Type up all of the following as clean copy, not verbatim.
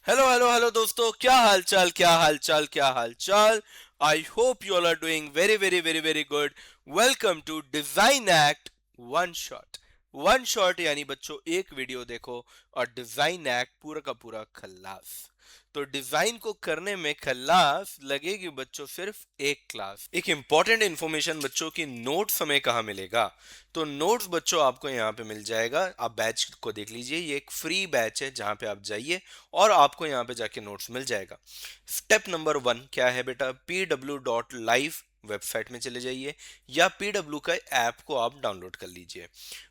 Hello hello hello दोस्तों, क्या हाल चाल क्या हाल चाल क्या हाल चाल। I hope you all are doing very very very very good. Welcome to design act one shot. One shot यानी बच्चों एक वीडियो देखो और डिजाइन एक्ट पूरा का पूरा खल्लास। तो डिजाइन को करने में खल्लास लगेगी बच्चों सिर्फ एक क्लास। एक इंपॉर्टेंट इंफॉर्मेशन बच्चों की, नोट्स हमें कहाँ मिलेगा? तो नोट्स बच्चों आपको यहाँ पे मिल जाएगा। आप बैच को देख लीजिए, ये एक फ्री बैच है जहाँ पे आप जाइए और आपको यहाँ पे जाके नोट्स मिल जाएगा। स्टेप नंबर 1 क्या है बेटा? pw.live वेबसाइट में चले जाइए या pw का ऐप को आप डाउनलोड कर लीजिए।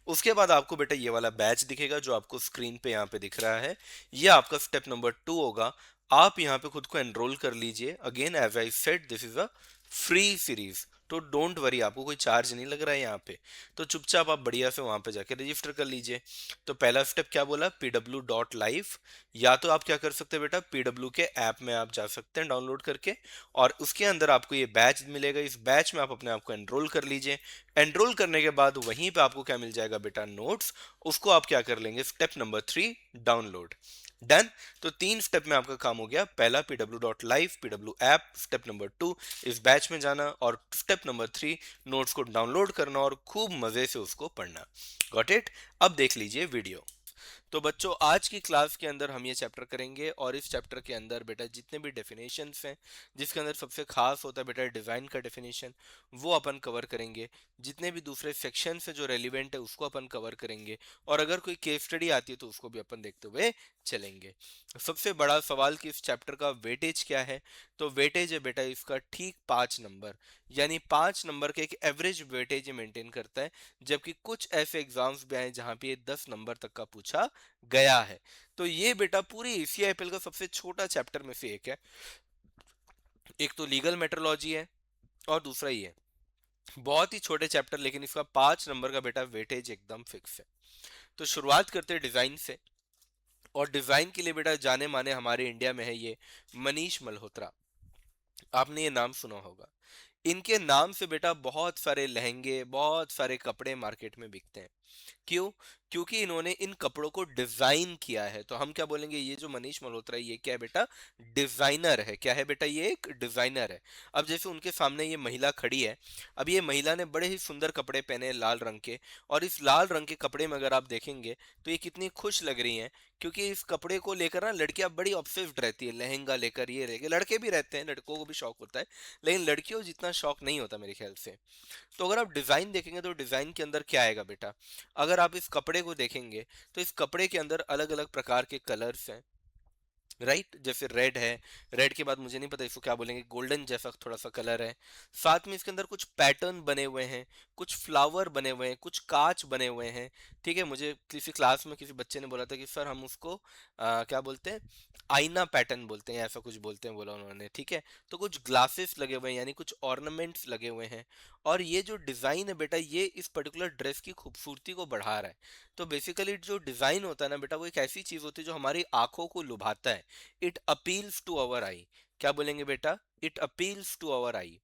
उसके बाद आपको बेटा ये वाला बैच दिखेगा जो आपको स्क्रीन पे यहाँ पे दिख रहा है। ये आपका स्टेप नंबर 2 होगा। आप यहाँ पे खुद को एनरोल कर लीजिए। Again as I said, this is a free series, तो डोंट वरी, आपको कोई चार्ज नहीं लग रहा है यहाँ पे। तो चुपचाप आप बढ़िया से वहां पे जाके रजिस्टर कर लीजिए। तो पहला स्टेप क्या बोला? pw.live। या तो आप क्या कर सकते हैं बेटा, pw के ऐप में आप जा सकते हैं डाउनलोड करके, और उसके अंदर आपको ये बैच मिलेगा। इस बैच में आप अपने आप को एनरोल कर लीजिए। एनरोल करने के बाद वहीं पे आपको क्या मिल जाएगा बेटा? नोट्स। उसको आप क्या कर लेंगे? Step number 3, download. डन। तो 3 स्टेप में आपका काम हो गया। पहला pw.live, pw app, step number 2 इस बैच में जाना, और स्टेप नंबर 3 नोट्स को डाउनलोड करना और खूब मजे से उसको पढ़ना। Got it? अब देख लीजिए वीडियो। तो बच्चों आज की क्लास के अंदर हम ये चैप्टर करेंगे, और इस चैप्टर के अंदर बेटा जितने भी डेफिनेशंस हैं, जिसके अंदर सबसे खास होता है बेटा डिज़ाइन का डेफिनेशन, वो अपन कवर करेंगे। जितने भी दूसरे सेक्शंस हैं जो रेलिवेंट है उसको अपन कवर करेंगे, और अगर कोई केस स्टडी आती है तो उसको भी अपन देखते हुए चलेंगे। सबसे बड़ा सवाल कि इस चैप्टर का वेटेज क्या है? तो वेटेज है बेटा इसका ठीक 5 नंबर, यानी 5 नंबर के एक एवरेज वेटेज मेंटेन करता है। जबकि कुछ ऐसे एग्जाम्स भी आए जहां पे ये 10 नंबर तक का पूछा गया है। तो ये बेटा पूरी सीआईपीएल का सबसे छोटा चैप्टर में से एक है। एक तो लीगल मेट्रोलॉजी है और दूसरा ये है। बहुत ही छोटे चैप्टर, लेकिन इसका 5 नंबर का बेटा वेटेज एकदम फिक्स है। तो शुरुआत करते हैं डिजाइन से। और डिजाइन के लिए बेटा जाने माने हमारे इंडिया में है ये मनीष मल्होत्रा। आपने ये नाम सुना होगा। इनके नाम से बेटा बहुत सारे लहंगे, बहुत सारे कपड़े मार्केट में बिकते हैं। क्यों? क्योंकि इन्होंने इन कपड़ों को डिजाइन किया है। तो हम क्या बोलेंगे, ये जो मनीष मल्होत्रा है ये क्या है बेटा? डिजाइनर है। क्या है बेटा? ये एक डिजाइनर है। अब जैसे उनके सामने ये महिला खड़ी है। अब ये महिला ने बड़े ही सुंदर कपड़े पहने हैं लाल रंग के, और इस लाल रंग के कपड़े में अगर आप देखेंगे तो ये कितनी खुश लग रही हैं। क्योंकि इस कपड़े को लेकर ना लड़कियां बड़ी ऑब्सेस्ड रहती है, लहंगा लेकर, ये लेकर। लड़के भी रहते हैं, लड़कों को भी शौक होता है, लेकिन लड़कियों को जितना शौक नहीं होता मेरे ख्याल से। तो अगर आप डिजाइन देखेंगे तो डिजाइन के अंदर क्या आएगा बेटा? अगर आप इस कपड़े को देखेंगे तो इस कपड़े के अंदर अलग अलग प्रकार के कलर्स हैं। राइट, जैसे रेड है। रेड के बाद मुझे नहीं पता इसको क्या बोलेंगे, गोल्डन जैसा थोड़ा सा कलर है। साथ में इसके अंदर कुछ पैटर्न बने हुए हैं, कुछ फ्लावर बने हुए हैं, कुछ कांच बने हुए हैं। ठीक है, मुझे किसी क्लास में किसी बच्चे ने बोला था कि सर हम उसको क्या बोलते हैं, आईना पैटर्न बोलते हैं, ऐसा कुछ बोलते हैं बोला उन्होंने। ठीक है, तो कुछ ग्लासेस लगे हुए हैं, यानी कुछ ऑर्नामेंट्स लगे हुए हैं। और ये जो डिजाइन है बेटा, ये इस पर्टिकुलर ड्रेस की खूबसूरती को बढ़ा रहा है। तो बेसिकली जो डिजाइन होता है ना बेटा, वो एक ऐसी चीज होती है जो हमारी आंखों को लुभाता है। इट अपील्स टू अवर आई। क्या बोलेंगे बेटा? इट अपील्स टू अवर आई।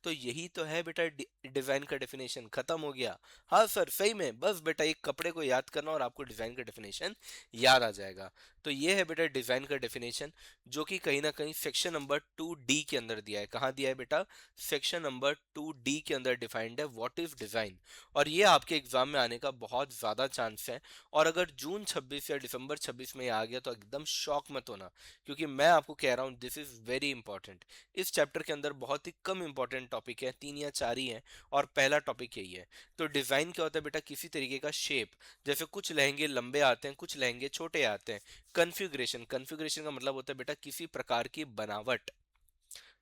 तो यही तो है बेटा डिजाइन का डेफिनेशन। खत्म हो गया। हाँ सर सही में, बस बेटा एक कपड़े को याद करना और आपको डिजाइन का डेफिनेशन याद आ जाएगा। तो ये है बेटा डिजाइन का डेफिनेशन, जो कि कहीं ना कहीं सेक्शन नंबर 2D के अंदर दिया है। कहाँ दिया है बेटा? सेक्शन नंबर 2D के अंदर डिफाइंड है व्हाट इज डिजाइन। और ये आपके एग्जाम में आने का बहुत ज्यादा चांस है। और अगर जून 26 या दिसंबर 26 में ये आ गया तो एकदम शॉक मत होना, क्योंकि मैं आपको कह रहा हूँ दिस इज वेरी इंपॉर्टेंट। इस चैप्टर के अंदर बहुत ही कम इंपॉर्टेंट टॉपिक है, 3 या 4 ही है, और पहला टॉपिक यही है। तो डिजाइन क्या होता है बेटा? किसी तरीके का शेप। जैसे कुछ लहंगे लंबे आते हैं, कुछ लहंगे छोटे आते हैं। कन्फिग्रेशन, कन्फिग्रेशन का मतलब होता है बेटा किसी प्रकार की बनावट।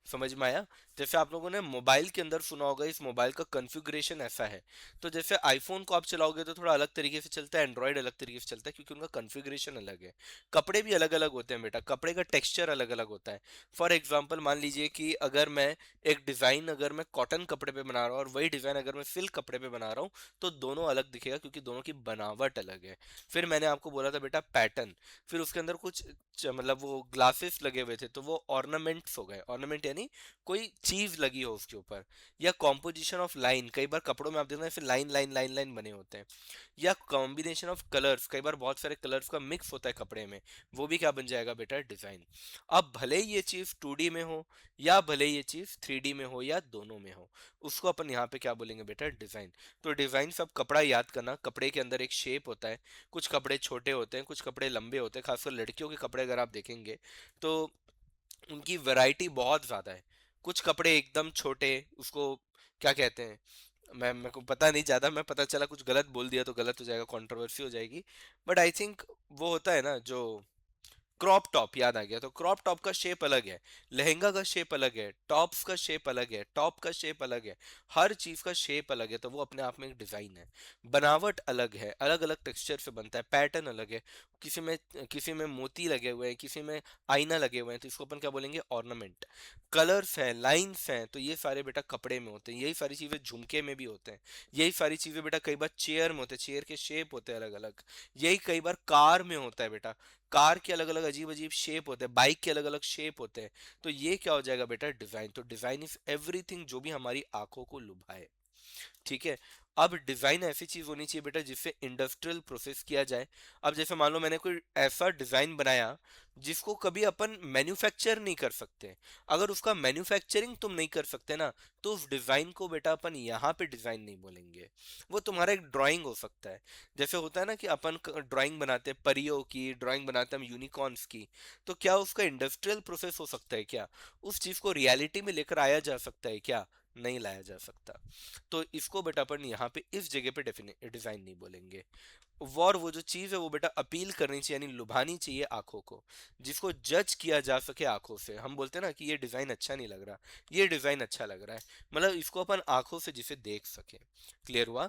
समझ में आया? जैसे आप लोगों ने मोबाइल के अंदर सुना होगा इस मोबाइल का कॉन्फ़िगरेशन ऐसा है। तो जैसे आईफोन को आप चलाओगे तो थोड़ा अलग तरीके से चलता है, एंड्रॉयड अलग तरीके से चलता है, क्योंकि उनका कॉन्फ़िगरेशन अलग है। कपड़े भी अलग अलग होते हैं बेटा, कपड़े का टेक्सचर अलग अलग होता है। फॉर एग्जाम्पल मान लीजिए कि अगर मैं एक डिज़ाइन अगर मैं कॉटन कपड़े पे बना रहा हूँ और वही डिज़ाइन अगर मैं सिल्क कपड़े पे बना रहा हूँ, तो दोनों अलग दिखेगा, क्योंकि दोनों की बनावट अलग है। फिर मैंने आपको बोला था बेटा पैटर्न। फिर उसके अंदर कुछ मतलब वो ग्लासेस लगे हुए थे, तो वो ऑर्नामेंट्स हो गए। ऑर्नामेंट यानी कोई चीज लगी हो उसके ऊपर, या कॉम्पोजिशन ऑफ लाइन, कई बार कपड़ों में आप देखना फिर लाइन लाइन लाइन लाइन बने होते हैं, या कॉम्बिनेशन ऑफ कलर्स, कई बार बहुत सारे कलर्स का मिक्स होता है कपड़े में, वो भी क्या बन जाएगा बेटा, डिजाइन। अब भले ही ये चीज 2D में हो या भले ही ये चीज 3D में हो या दोनों में हो, उसको अपन यहाँ पे क्या बोलेंगे बेटा, डिजाइन। तो डिजाइन सब कपड़ा याद करना, कपड़े के अंदर एक शेप होता है, कुछ कपड़े छोटे होते हैं, कुछ कपड़े लंबे होते हैं, खासकर लड़कियों के कपड़े अगर आप देखेंगे तो उनकी वैरायटी बहुत ज्यादा है। कुछ कपड़े एकदम छोटे, उसको क्या कहते हैं, मैं मेरे को पता नहीं ज्यादा, मैं पता चला कुछ गलत बोल दिया तो गलत हो जाएगा, कंट्रोवर्सी हो जाएगी, बट आई थिंक वो होता है ना जो क्रॉप टॉप, याद आ गया, तो क्रॉप टॉप का शेप अलग है, लहंगा का शेप अलग है, टॉप्स का शेप अलग है, टॉप का शेप अलग है, हर चीज का शेप अलग है, तो वो अपने आप में एक डिजाइन है। बनावट अलग है, अलग अलग टेक्सचर से बनता है, पैटर्न अलग है, किसी में मोती लगे हुए हैं, किसी में आईना लगे हुए हैं, तो इसको अपन क्या बोलेंगे, ऑर्नामेंट। कलर्स हैं, लाइंस हैं, तो ये सारे बेटा कपड़े में होते हैं, यही सारी चीजें झुमके में भी होते हैं, यही सारी चीजें बेटा कई बार चेयर में होते हैं, चेयर के शेप होते हैं अलग अलग, यही कई बार कार में होता है बेटा, कार के अलग अलग अजीब अजीब शेप होते हैं, बाइक के अलग अलग शेप होते हैं, तो ये क्या हो जाएगा बेटा, डिजाइन। तो डिजाइन इज एवरीथिंग जो भी हमारी आंखों को लुभाए, ठीक है। अब डिजाइन ऐसी चीज होनी चाहिए बेटा जिससे इंडस्ट्रियल प्रोसेस किया जाए। अब जैसे मान लो मैंने कोई ऐसा डिजाइन बनाया जिसको कभी अपन मैन्युफैक्चर नहीं कर सकते, अगर उसका मैन्युफैक्चरिंग तुम नहीं कर सकते ना, तो उस डिजाइन को बेटा अपन यहाँ पे डिजाइन नहीं बोलेंगे, वो तुम्हारा एक ड्राइंग हो सकता है। जैसे होता है ना कि अपन ड्राइंग बनाते हैं परियों की, ड्राइंग बनाते हैं हम यूनिकॉर्न्स की, तो क्या उसका इंडस्ट्रियल प्रोसेस हो सकता है क्या, उस चीज को रियलिटी में लेकर आया जा सकता है क्या, नहीं लाया जा सकता। तो इसको बेटा अपन यहाँ पे इस जगह पे डिजाइन नहीं बोलेंगे। और वो जो चीज है वो बेटा अपील करनी चाहिए, यानी लुभानी चाहिए आंखों को, जिसको जज किया जा सके आंखों से। हम बोलते हैं ना कि ये डिजाइन अच्छा नहीं लग रहा, ये डिजाइन अच्छा लग रहा है, मतलब इसको अपन आंखों से जिसे देख सके। क्लियर हुआ।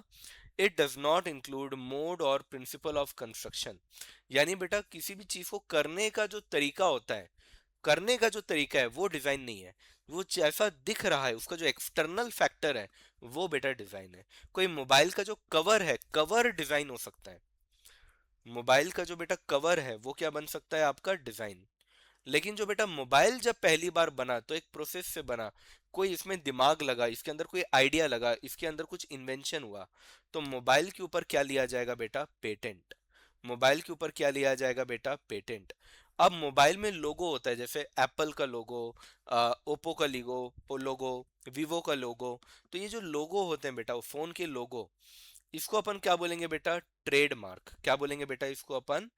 It does not include mode और प्रिंसिपल ऑफ कंस्ट्रक्शन, यानी बेटा किसी भी चीज को करने का जो तरीका होता है, करने का जो तरीका है वो डिजाइन नहीं है, वो जैसा दिख रहा है उसका जो एक्सटर्नल फैक्टर है वो बेटा डिजाइन है। कोई मोबाइल का जो कवर है, कवर डिजाइन हो सकता है, मोबाइल का जो बेटा कवर है वो क्या बन सकता है, आपका डिजाइन। लेकिन जो बेटा मोबाइल जब पहली बार बना तो एक प्रोसेस से बना, कोई इसमें दिमाग लगा, इसके अंदर कोई आइडिया लगा, इसके अंदर कुछ इन्वेंशन हुआ, तो मोबाइल के ऊपर क्या लिया जाएगा बेटा, पेटेंट। मोबाइल के ऊपर क्या लिया जाएगा बेटा, पेटेंट। अब मोबाइल में लोगो होता है, जैसे एप्पल का लोगो, ओप्पो का लोगो, वीवो का लोगो, तो ये जो लोगो होते हैं बेटा, वो फोन के लोगो, इसको अपन क्या बोलेंगे बेटा, ट्रेडमार्क। क्या बोलेंगे बेटा इसको अपन,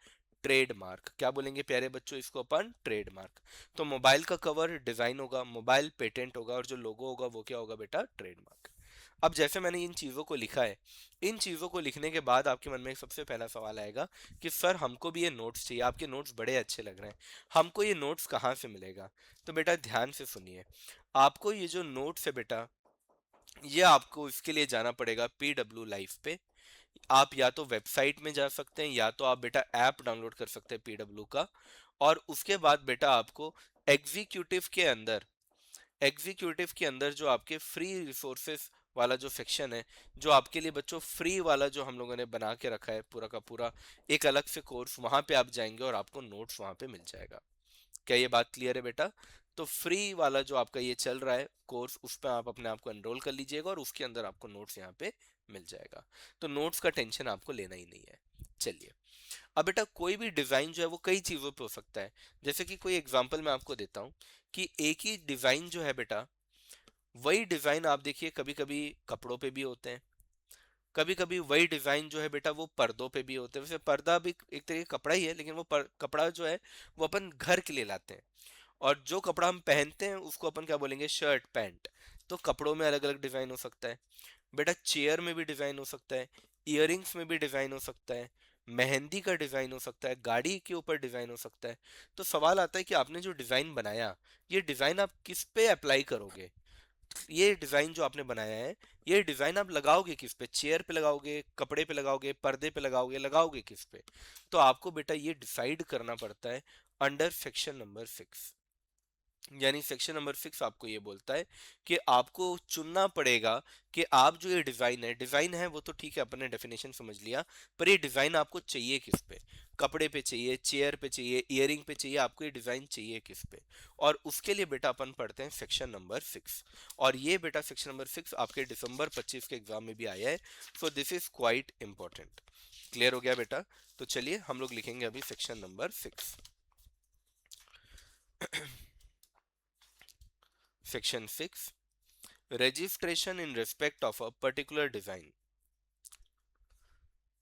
ट्रेडमार्क। क्या बोलेंगे प्यारे बच्चों, इसको अपन ट्रेडमार्क। तो मोबाइल का कवर डिजाइन होगा, मोबाइल पेटेंट होगा, और जो लोगो होगा वो क्या होगा बेटा, ट्रेडमार्क। अब जैसे मैंने इन चीजों को लिखा है, इन चीजों को लिखने के बाद आपके मन में सबसे पहला सवाल आएगा कि सर हमको भी ये नोट्स चाहिए, आपके नोट्स बड़े अच्छे लग रहे हैं, हमको ये नोट्स कहाँ से मिलेगा। तो बेटा ध्यान से सुनिए, आपको ये जो नोट्स है बेटा, ये आपको इसके लिए जाना पड़ेगा पीडब्ल्यू लाइव पे। आप या तो वेबसाइट में जा सकते हैं, या तो आप बेटा ऐप डाउनलोड कर सकते हैं पीडब्ल्यू का। और उसके बाद बेटा आपको एग्जीक्यूटिव के अंदर, एग्जीक्यूटिव के अंदर जो आपके फ्री रिसोर्सेस वाला जो सेक्शन है, जो आपके लिए बच्चों फ्री वाला जो हम लोगों ने बना के रखा है पूरा का पूरा, एक अलग से कोर्स, वहां पे आप जाएंगे और आपको नोट्स वहां पे मिल जाएगा। क्या ये बात क्लियर है बेटा। तो फ्री वाला जो आपका ये चल रहा है कोर्स, उस पर आप अपने आप को एनरोल कर लीजिएगा और उसके अंदर आपको नोट्स यहाँ पे मिल जाएगा। तो नोट्स का टेंशन आपको लेना ही नहीं है। चलिए, अब बेटा कोई भी डिजाइन जो है वो कई चीजों पे हो सकता है। जैसे कि कोई एग्जांपल मैं आपको देता हूँ कि एक ही डिजाइन जो है बेटा, वही डिजाइन आप देखिए कभी कभी कपड़ों पे भी होते हैं, कभी कभी वही डिजाइन जो है बेटा वो पर्दों पे भी होते हैं। वैसे पर्दा भी एक तरह का कपड़ा ही है, लेकिन वो कपड़ा जो है वो अपन घर के लिए लाते हैं, और जो कपड़ा हम पहनते हैं उसको अपन क्या बोलेंगे, शर्ट पैंट। तो कपड़ों में अलग अलग डिजाइन हो सकता है बेटा, चेयर में भी डिजाइन हो सकता है, इयररिंग्स में भी डिजाइन हो सकता है, मेहंदी का डिजाइन हो सकता है, गाड़ी के ऊपर डिजाइन हो सकता है। तो सवाल आता है कि आपने जो डिजाइन बनाया, ये डिजाइन आप किस पे अप्लाई करोगे। ये डिजाइन जो आपने बनाया है, ये डिजाइन आप लगाओगे किस पे, चेयर पे लगाओगे, कपड़े पे लगाओगे, पर्दे पे लगाओगे, लगाओगे किस पे। तो आपको बेटा ये डिसाइड करना पड़ता है अंडर सेक्शन नंबर 6। यानी सेक्शन नंबर 6 आपको ये बोलता है कि आपको चुनना पड़ेगा कि आप जो ये डिजाइन है, डिजाइन है वो तो ठीक है, अपन ने डेफिनेशन समझ लिया, पर ये डिजाइन आपको चाहिए किस पे। कपड़े पे चाहिए, चेयर पे चाहिए, इयरिंग पे चाहिए, आपको ये डिजाइन चाहिए किस पे। और उसके लिए बेटा अपन पढ़ते हैं सेक्शन नंबर 6। और ये बेटा सेक्शन नंबर 6 आपके दिसंबर 25 के एग्जाम में भी आया है, so this is quite important. Clear हो गया बेटा? तो चलिए हम लोग लिखेंगे अभी section number 6। Section 6, registration in respect of a particular design.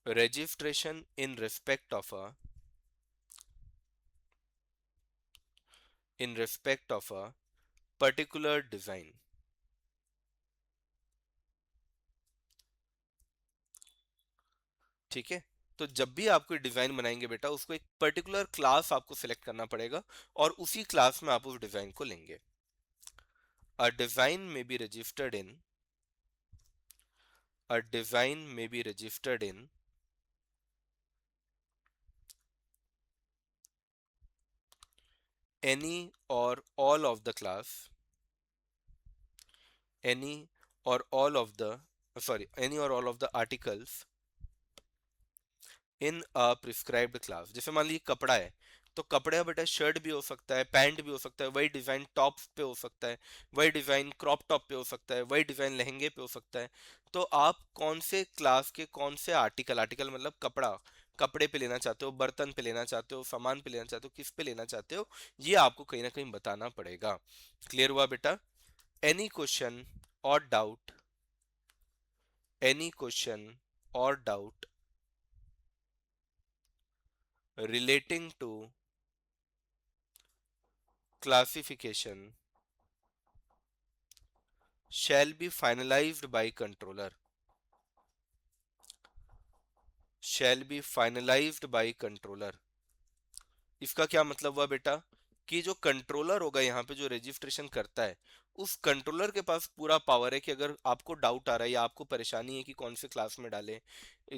Registration in respect of a particular design. ठीक है? तो जब भी आप कोई डिजाइन बनाएंगे बेटा, उसको एक पर्टिकुलर क्लास आपको सिलेक्ट करना पड़ेगा और उसी क्लास में आप उस डिजाइन को लेंगे। A design may be registered in a design may be registered in any or all of the class, any or all of the any or all of the articles in a prescribed class. जैसे मान लीजिए कपड़ा है, तो कपड़ा बेटा shirt भी हो सकता है, पैंट भी हो सकता है, वही डिजाइन टॉप पे हो सकता है, वही डिजाइन क्रॉप टॉप पे हो सकता है, वही डिजाइन लहंगे पे हो सकता है। तो आप कौन से क्लास के कौन से आर्टिकल, आर्टिकल मतलब कपड़ा, कपड़े पे लेना चाहते हो, बर्तन पे लेना चाहते हो, सामान पे लेना चाहते हो, किस पे लेना चाहते हो, ये आपको कहीं ना कहीं बताना पड़ेगा। क्लियर हुआ बेटा? एनी क्वेश्चन और डाउट, एनी क्वेश्चन और doubt relating to classification shall be finalized by controller, shall be finalized by controller। इसका क्या मतलब हुआ बेटा? कि जो कंट्रोलर होगा यहाँ पे जो रजिस्ट्रेशन करता है, उस कंट्रोलर के पास पूरा पावर है कि अगर आपको डाउट आ रहा है या आपको परेशानी है कि कौन से क्लास में डाले,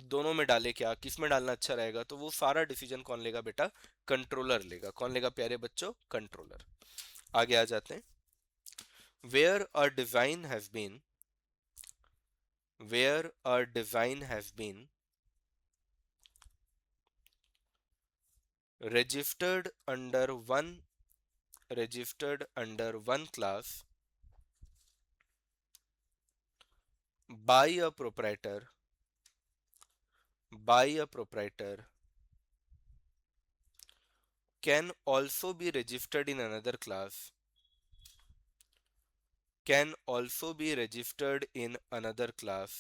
दोनों में डाले, क्या किस में डालना अच्छा रहेगा, तो वो सारा डिसीजन कौन लेगा बेटा? कंट्रोलर लेगा। कौन लेगा प्यारे बच्चों? कंट्रोलर। आगे आ जाते हैं। Where a design has been, where a design has been registered under one class by a proprietor, by a proprietor can also be registered in another class, can also be registered in another class,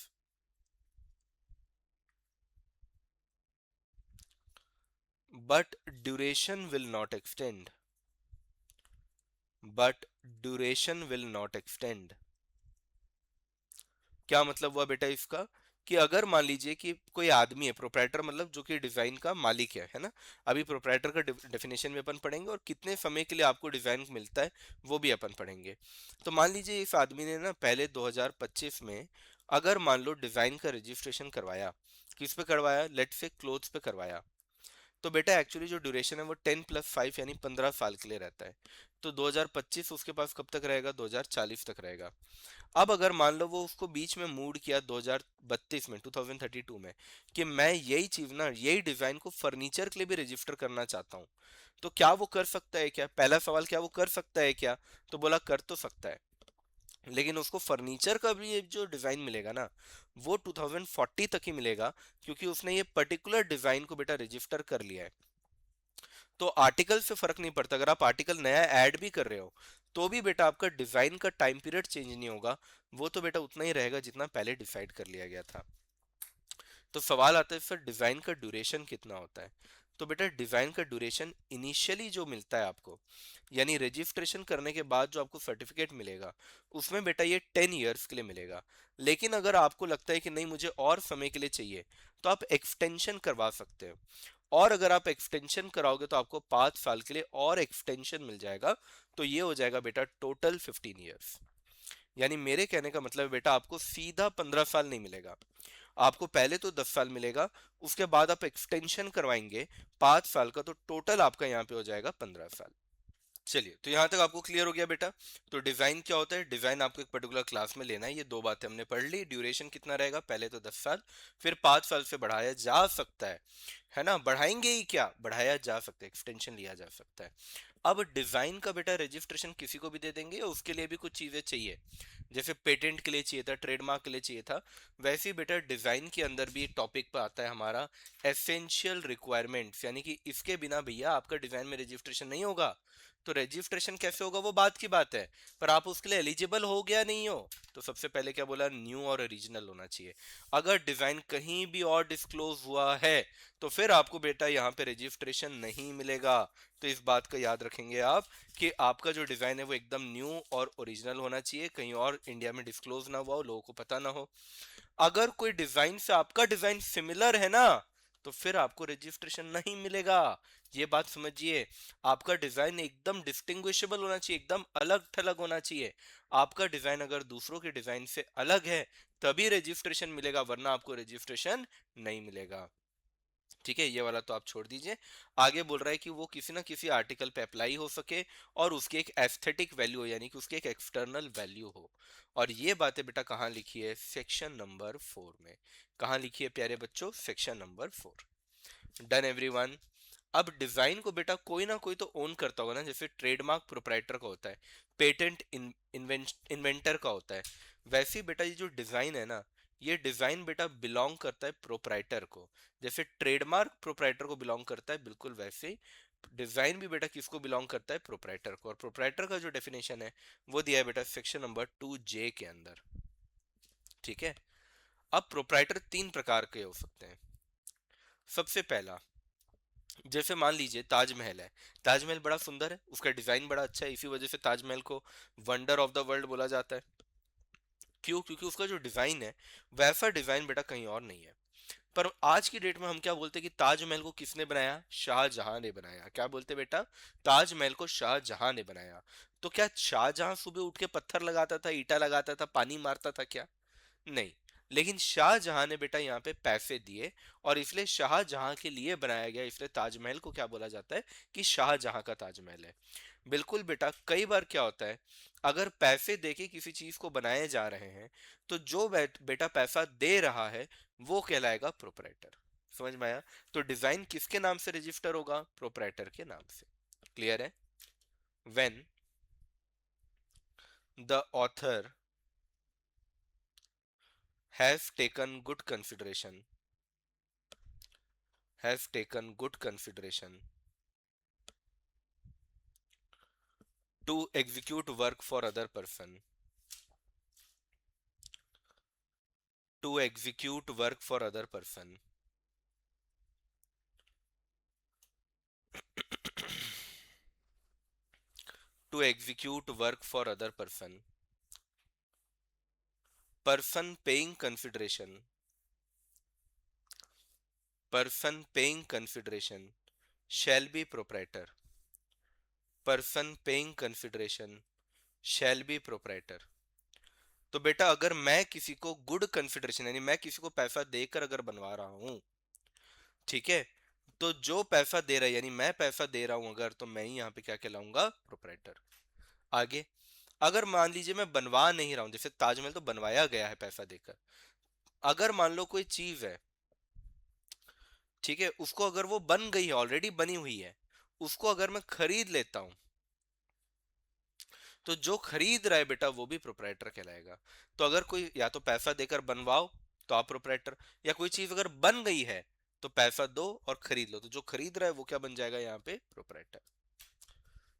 but duration will not extend, but duration will not extend। क्या मतलब हुआ बेटा इसका? कि अगर मान लीजिए कि कोई आदमी है, प्रोप्राइटर मतलब जो कि डिजाइन का मालिक है ना। अभी प्रोप्राइटर का डेफिनेशन में अपन पढ़ेंगे और कितने समय के लिए आपको डिजाइन मिलता है वो भी अपन पढ़ेंगे। तो मान लीजिए इस आदमी ने ना पहले 2025 में अगर मान लो डिजाइन का रजिस्ट्रेशन करवाया, किस पे करवाया? लेट से क्लोथ्स पे करवाया। तो बेटा एक्चुअली जो ड्यूरेशन है वो 10+5 यानी 15 साल के लिए रहता है। तो 2025 उसके पास कब तक रहेगा? 2040 तक रहेगा। अब अगर मान लो वो उसको बीच में मूड किया 2032 में, 2032 में, कि मैं यही चीज ना, यही डिजाइन को फर्नीचर के लिए भी रजिस्टर करना चाहता हूँ, तो क्या वो कर सकता है क्या? पहला सवाल, क्या वो कर सकता है क्या? तो बोला कर तो सकता है, लेकिन उसको फर्नीचर का भी एक जो डिजाइन मिलेगा ना, वो 2040 तक ही मिलेगा, क्योंकि उसने ये पर्टिकुलर डिजाइन को बेटा रजिस्टर कर लिया है। तो आर्टिकल से फर्क नहीं पड़ता, अगर आप आर्टिकल नया ऐड भी कर रहे हो तो भी बेटा आपका डिजाइन का टाइम पीरियड चेंज नहीं होगा, वो तो बेटा उतना ही रहेगा जितना पहले डिसाइड कर लिया गया था। तो सवाल आता है सर डिजाइन का ड्यूरेशन कितना होता है? तो बेटा डिजाइन का ड्यूरेशन इनिशियली जो मिलता है आपको, यानी रजिस्ट्रेशन करने के बाद जो आपको सर्टिफिकेट मिलेगा, उसमें बेटा ये 10 ईयर्स के लिए मिलेगा। लेकिन अगर आपको लगता है कि नहीं मुझे और समय के लिए चाहिए, तो आप एक्सटेंशन करवा सकते हो। और अगर आप एक्सटेंशन कराओगे तो आपको 5 साल के लिए और एक्सटेंशन मिल जाएगा। तो ये हो जाएगा बेटा टोटल 15 ईयर्स। यानी मेरे कहने का मतलब है बेटा आपको सीधा 15 साल नहीं मिलेगा, आपको पहले तो 10 साल मिलेगा, उसके बाद आप एक्सटेंशन करवाएंगे 5 साल का, तो टोटल आपका यहाँ पे हो जाएगा 15 साल। चलिए, तो यहाँ तक आपको क्लियर हो गया बेटा। तो डिजाइन क्या होता है, डिजाइन आपको एक पर्टिकुलर क्लास में लेना है, ये दो बातें हमने पढ़ ली। ड्यूरेशन कितना रहेगा, पहले तो 10 साल, फिर 5 साल से बढ़ाया जा सकता है ना, बढ़ाएंगे ही क्या, बढ़ाया जा सकता है, एक्सटेंशन लिया जा सकता है। अब डिजाइन का बेटा रजिस्ट्रेशन किसी को भी दे देंगे, उसके लिए भी कुछ चीजें चाहिए। जैसे पेटेंट के लिए चाहिए था, ट्रेडमार्क के लिए चाहिए था, वैसे ही बेटा डिजाइन के अंदर भी एक टॉपिक पे आता है हमारा एसेंशियल रिक्वायरमेंट्स, यानी कि इसके बिना भैया आपका डिजाइन में रजिस्ट्रेशन नहीं होगा। तो रजिस्ट्रेशन कैसे होगा वो बात की बात है, पर आप उसके लिए एलिजिबल हो गया नहीं हो। तो सबसे पहले क्या बोला, न्यू और ओरिजिनल होना चाहिए। अगर डिजाइन कहीं भी और डिस्क्लोज हुआ है तो फिर आपको बेटा यहाँ पे रजिस्ट्रेशन नहीं मिलेगा। तो इस बात का याद रखेंगे आप कि आपका जो डिजाइन है वो एकदम न्यू और ओरिजिनल होना चाहिए, कहीं और इंडिया में डिस्क्लोज ना हुआ हो, लोगों को पता ना हो। अगर कोई डिजाइन से आपका डिजाइन सिमिलर है ना, तो फिर आपको रजिस्ट्रेशन नहीं मिलेगा। ये बात समझिए, आपका डिजाइन एकदम डिस्टिंग्विशेबल होना चाहिए, एकदम अलग थलग होना चाहिए। आपका डिजाइन अगर दूसरों के डिजाइन से अलग है तभी रजिस्ट्रेशन मिलेगा, वरना आपको रजिस्ट्रेशन नहीं मिलेगा। ठीक है, ये वाला तो आप छोड़ दीजिए। आगे बोल रहा है कि वो किसी ना किसी आर्टिकल पे अप्लाई हो सके और उसकी एक एस्थेटिक वैल्यू हो, यानी कि उसकी एक एक्सटर्नल वैल्यू हो। और ये बातें बेटा कहाँ लिखी है, सेक्शन नंबर 4 में। कहाँ लिखी है प्यारे बच्चों, सेक्शन नंबर 4। Done everyone. अब डिजाइन को बेटा कोई ना कोई तो ओन करता होगा ना, जैसे ट्रेडमार्क प्रोप्राइटर का होता है, पेटेंट इन्वेंटर का होता है। वैसे ही बेटा ये जो डिजाइन है ना, ये डिजाइन बेटा बिलोंग करता है प्रोप्राइटर को। जैसे ट्रेडमार्क प्रोप्राइटर को बिलोंग करता है, बिल्कुल वैसे ही डिजाइन भी बेटा किसको बिलोंग करता है, प्रोप्राइटर को। और प्रोप्राइटर का जो डेफिनेशन है वो दिया है बेटा सेक्शन नंबर 2J के अंदर। ठीक है। अब प्रोप्राइटर तीन प्रकार के हो सकते हैं। सबसे पहला, जैसे मान लीजिए ताजमहल है। ताजमहल बड़ा सुंदर है, उसका डिजाइन बड़ा अच्छा है, इसी वजह से ताजमहल को वंडर ऑफ द वर्ल्ड बोला जाता है। क्यों, क्योंकि उसका जो डिजाइन है वैसा डिजाइन बेटा कहीं और नहीं है। पर आज की डेट में हम क्या बोलते हैं कि ताजमहल को किसने बनाया, शाहजहां ने बनाया। क्या बोलते बेटा, ताजमहल को शाहजहां ने बनाया। तो क्या शाहजहां सुबह उठ के पत्थर लगाता था, ईटा लगाता था, पानी मारता था क्या, नहीं। लेकिन शाहजहां ने बेटा यहाँ पे पैसे दिए और इसलिए शाहजहां के लिए बनाया गया, इसलिए ताजमहल को क्या बोला जाता है कि शाहजहां का ताजमहल है। बिल्कुल बेटा, कई बार क्या होता है, अगर पैसे देके किसी चीज को बनाए जा रहे हैं तो जो बेटा पैसा दे रहा है वो कहलाएगा प्रोपराइटर। समझ में आया। तो डिजाइन किसके नाम से रजिस्टर होगा, प्रोपराइटर के नाम से। क्लियर है। When the author has taken good consideration, has taken good consideration to execute work for other person, to execute work for other person, to execute work for other person, person paying consideration, person paying consideration shall be proprietor, person paying consideration shall be proprietor। तो बेटा अगर मैं किसी को good consideration, यानी मैं किसी को पैसा देकर अगर बनवा रहा हूं, ठीक है, तो जो पैसा दे रहा है, यानी मैं पैसा दे रहा हूं अगर, तो मैं ही यहाँ पे क्या कहलाऊंगा, प्रोपराइटर। आगे, अगर मान लीजिए मैं बनवा नहीं रहा हूं, जैसे ताजमहल तो बनवाया गया है पैसा देकर, अगर मान लो कोई चीज है, ठीक है, उसको अगर वो बन गई है, ऑलरेडी बनी हुई है, उसको अगर मैं खरीद लेता हूं, तो जो खरीद रहा है बेटा वो भी प्रोपराइटर कहलाएगा। तो अगर कोई या तो पैसा देकर बनवाओ तो आप प्रोपराइटर, या कोई चीज अगर बन गई है तो पैसा दो और खरीद लो, तो जो खरीद रहा है वो क्या बन जाएगा यहाँ पे, प्रोपराइटर।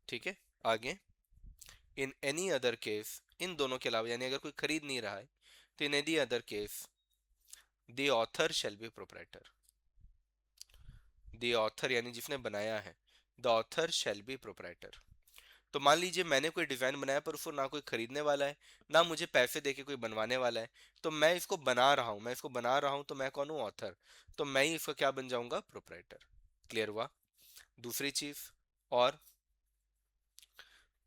ठीक है। आगे, इन एनी अदर केस, इन दोनों के अलावा, यानी अगर कोई खरीद नहीं रहा है तो in any other case the author shall be proprietor. The author यानी जिसने बनाया है, the author shall be proprietor. तो मान लीजिए मैंने कोई डिजाइन बनाया पर उसको ना कोई खरीदने वाला है, ना मुझे पैसे देके कोई बनवाने वाला है, तो मैं इसको बना रहा हूं, मैं इसको बना रहा हूं, तो मैं कौन हूं, ऑथर। तो मैं ही इसका क्या बन जाऊंगा, प्रोपराइटर। क्लियर हुआ। दूसरी चीज, और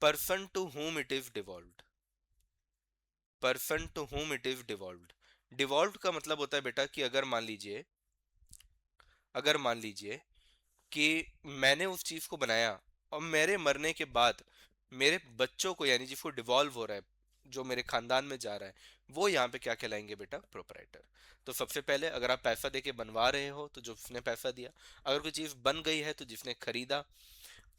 person to whom it is devolved, person to whom it is devolved. Devolved का मतलब होता है बेटा कि अगर मान लीजिए, अगर मान लीजिए कि मैंने उस चीज को बनाया और मेरे मरने के बाद मेरे बच्चों को, यानी जिसको डिवॉल्व हो रहा है, जो मेरे खानदान में जा रहा है, वो यहाँ पे क्या कहलाएंगे बेटा? प्रोपराइटर। तो सबसे पहले अगर आप पैसा देके बनवा रहे हो तो जो जिसने पैसा दिया, अगर कोई चीज बन गई है तो जिसने खरीदा,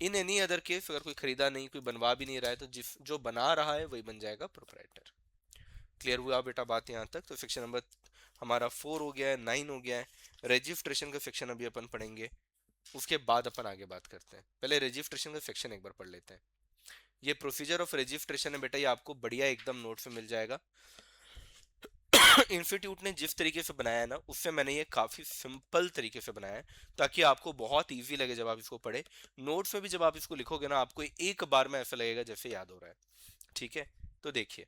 इन एनी अदर केस अगर कोई खरीदा नहीं, कोई बनवा भी नहीं रहा है, तो जिस जो बना रहा है वही बन जाएगा प्रोपराइटर। क्लियर हुआ बेटा बात यहाँ तक? तो सेक्शन नंबर हमारा 4 हो गया है, 9 हो गया है। रजिस्ट्रेशन का सेक्शन अभी अपन पढ़ेंगे, उसके बाद अपन आगे बात करते हैं। पहले रजिस्ट्रेशन का सेक्शन एक बार पढ़ लेते हैं। ये प्रोसीजर ऑफ रजिस्ट्रेशन है बेटा, ये आपको बढ़िया एकदम नोट्स में मिल जाएगा। इंस्टीट्यूट ने जिस तरीके से बनाया है ना, उससे मैंने ये काफी सिंपल तरीके से बनाया है, ताकि आपको बहुत इजी लगे जब आप इसको पढ़े। नोट्स में भी जब आप इसको लिखोगे ना, आपको एक बार में ऐसा लगेगा जैसे याद हो रहा है। ठीक है, तो देखिए,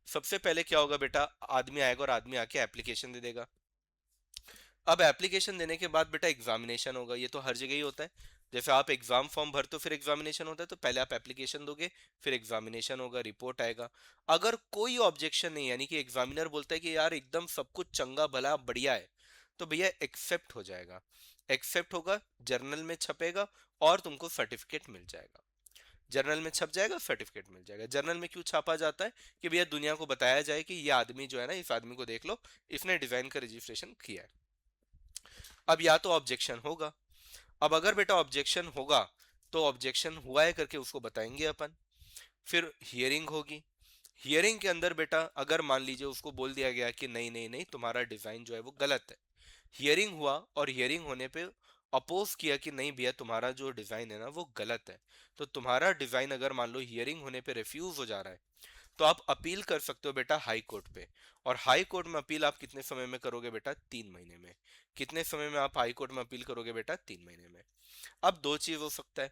सबसे पहले क्या होगा बेटा, आदमी आएगा और आदमी आके एप्लीकेशन दे देगा। अब एप्लीकेशन देने के बाद बेटा एग्जामिनेशन होगा, ये तो हर जगह ही होता है। जैसे आप एग्जाम फॉर्म भरते हो फिर एग्जामिनेशन होता है, तो पहले आप एप्लीकेशन दोगे, फिर एग्जामिनेशन होगा, रिपोर्ट आएगा। अगर कोई ऑब्जेक्शन नहीं, यानी कि एग्जामिनर बोलता है कि यार एकदम सब कुछ चंगा भला बढ़िया है, तो भैया एक्सेप्ट हो जाएगा। एक्सेप्ट होगा, जर्नल में छपेगा और तुमको सर्टिफिकेट मिल जाएगा। जर्नल में छप जाएगा, सर्टिफिकेट मिल जाएगा। जर्नल में क्यों छापा जाता है? कि भैया दुनिया को बताया जाए कि ये आदमी जो है ना, इस आदमी को देख लो, इसने डिजाइन का रजिस्ट्रेशन किया है। अब या तो ऑब्जेक्शन होगा। अब अगर बेटा ऑब्जेक्शन होगा, तो ऑब्जेक्शन हुआ है करके उसको बताएंगे अपन। फिर हियरिंग होगी। हियरिंग के अंदर बेटा अगर मान लीजिए उसको बोल दिया गया कि नहीं नहीं नहीं, तुम्हारा डिजाइन जो है वो गलत है। हियरिंग हुआ और हियरिंग होने पे अपोज किया कि नहीं भैया तुम्हारा जो डिजाइन है ना वो गलत है, तो तुम्हारा डिजाइन अगर मान लो हियरिंग होने पे रिफ्यूज हो जा रहा है, तो आप अपील कर सकते हो बेटा हाई कोर्ट पे। और हाई कोर्ट में अपील आप कितने समय में करोगे बेटा? 3 महीने में। कितने समय में आप हाई कोर्ट में अपील करोगे बेटा? 3 महीने में। अब दो चीज हो सकता है,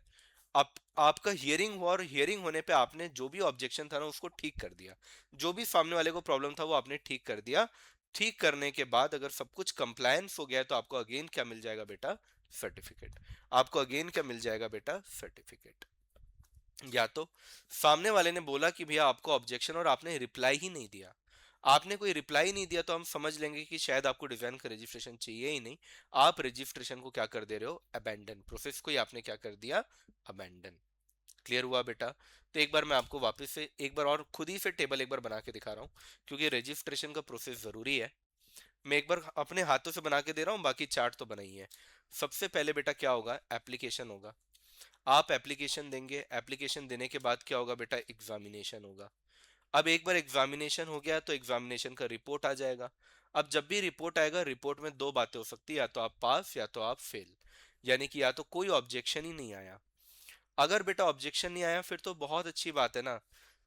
आप आपका हियरिंग हुआ और हियरिंग होने पे आपने जो भी ऑब्जेक्शन था ना उसको ठीक कर दिया, जो भी सामने वाले को प्रॉब्लम था वो आपने ठीक कर दिया। ठीक करने के बाद अगर सब कुछ कंप्लायंस हो गया, तो आपको अगेन क्या मिल जाएगा बेटा? सर्टिफिकेट। आपको अगेन क्या मिल जाएगा बेटा? सर्टिफिकेट। या तो सामने वाले ने बोला कि भैया आपको ऑब्जेक्शन, और आपने रिप्लाई ही नहीं दिया। आपने कोई रिप्लाई नहीं दिया तो हम समझ लेंगे कि शायद आपको डिजाइन का रजिस्ट्रेशन चाहिए ही नहीं। आप रजिस्ट्रेशन को क्या कर दे रहे हो? अबेंडन। प्रोसेस को ही आपने क्या कर दिया? अबेंडन। क्लियर हुआ बेटा? तो एक बार मैं आपको वापस से एक बार और खुद ही से टेबल एक बार बना के दिखा रहा हूँ, क्योंकि रजिस्ट्रेशन का प्रोसेस जरूरी है। मैं एक बार अपने हाथों से बना के दे रहा हूँ, बाकी चार्ट तो बना ही है। सबसे पहले बेटा क्या होगा? एप्लीकेशन होगा। आप एप्लीकेशन देंगे, एप्लीकेशन देने के बाद क्या होगा बेटा? एग्जामिनेशन होगा। अब एक बार एग्जामिनेशन हो गया तो एग्जामिनेशन का रिपोर्ट आ जाएगा। अब जब भी रिपोर्ट आएगा, रिपोर्ट में दो बातें हो सकती है, या तो आप पास या तो आप फेल। यानी कि या तो कोई ऑब्जेक्शन ही नहीं आया। अगर बेटा ऑब्जेक्शन नहीं आया, फिर तो बहुत अच्छी बात है ना,